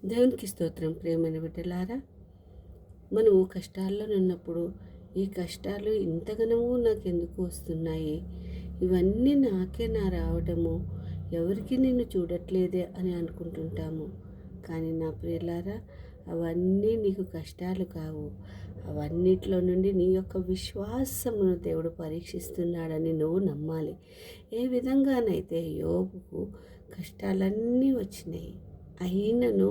దేవునికి స్తోత్రం. ప్రియమైన బిడ్డలారా, మనము కష్టాల్లో ఉన్నప్పుడు ఈ కష్టాలు ఇంతగనము నాకెందుకు వస్తున్నాయి, ఇవన్నీ నాకేనా రావడము, ఎవరికి నిన్ను చూడట్లేదే అని అనుకుంటుంటాము. కానీ నా ప్రియులారా, అవన్నీ నీకు కష్టాలు కావు. అవన్నిట్లో నుండి నీ యొక్క విశ్వాసమును దేవుడు పరీక్షిస్తున్నాడని నువ్వు నమ్మాలి. ఏ విధంగానైతే యోబుకు కష్టాలన్నీ వచ్చినాయి, అయినను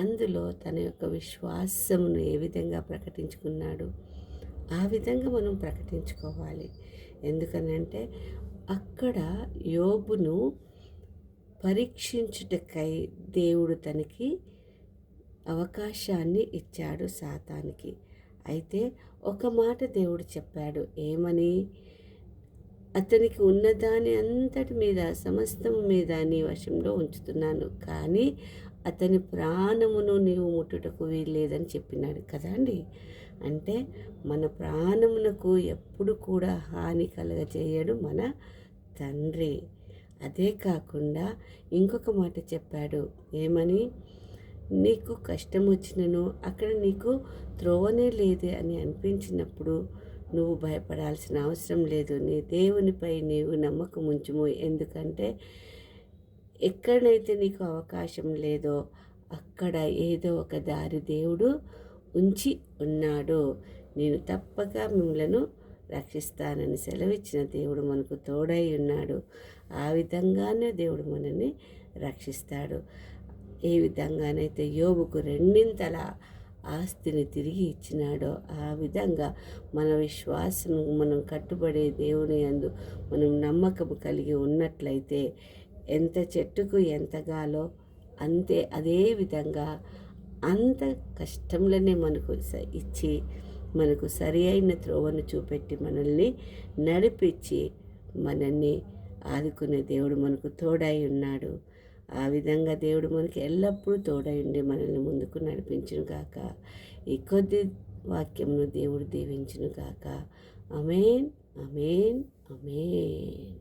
అందులో తన యొక్క విశ్వాసమును ఏ విధంగా ప్రకటించుకున్నాడు, ఆ విధంగా మనం ప్రకటించుకోవాలి. ఎందుకనంటే అక్కడ యోబును పరీక్షించుటకై దేవుడు తనకి అవకాశాన్ని ఇచ్చాడు సాతానికి. అయితే ఒక మాట దేవుడు చెప్పాడు, ఏమని? అతనికి ఉన్నదాని అంతటి మీద, సమస్తము మీద నీ వశంలో ఉంచుతున్నాను, కానీ అతని ప్రాణమును నీవు ముట్టుటకు వీల్లేదని చెప్పినాడు కదా అండి. అంటే మన ప్రాణమునకు ఎప్పుడు కూడా హాని కలగజేయడు మన తండ్రి. అదే కాకుండా ఇంకొక మాట చెప్పాడు, ఏమని? నీకు కష్టం వచ్చినను అక్కడ నీకు త్రోవనే లేదు అని అనిపించినప్పుడు నువ్వు భయపడాల్సిన అవసరం లేదు. నీ దేవునిపై నీవు నమ్మకం ఉంచుము. ఎందుకంటే ఎక్కడైతే నీకు అవకాశం లేదో అక్కడ ఏదో ఒక దారి దేవుడు ఉంచి ఉన్నాడు. నేను తప్పక మిమ్మలను రక్షిస్తానని సెలవిచ్చిన దేవుడు మనకు తోడై ఉన్నాడు. ఆ విధంగానే దేవుడు మనల్ని రక్షిస్తాడు. ఏ విధంగానైతే యోబుకు రెండింతల ఆస్తిని తిరిగి ఇచ్చినాడో ఆ విధంగా మన విశ్వాసం, మనం కట్టుబడే దేవుని యందు మనం నమ్మకం కలిగి ఉన్నట్లయితే ఎంత చెట్టుకు ఎంతగాలో అంతే అదే విధంగా అంత కష్టంలోనే మనకు ఇచ్చి మనకు సరి అయిన త్రోవను చూపెట్టి మనల్ని నడిపించి మనల్ని ఆదుకునే దేవుడు మనకు తోడై ఉన్నాడు. ఆ విధంగా దేవుడు మనకి ఎల్లప్పుడూ తోడై ఉండి మనల్ని ముందుకు నడిపించును గాక. ఈ కొద్ది వాక్యమును దేవుడు దీవించును గాక. ఆమేన్, ఆమేన్, ఆమేన్.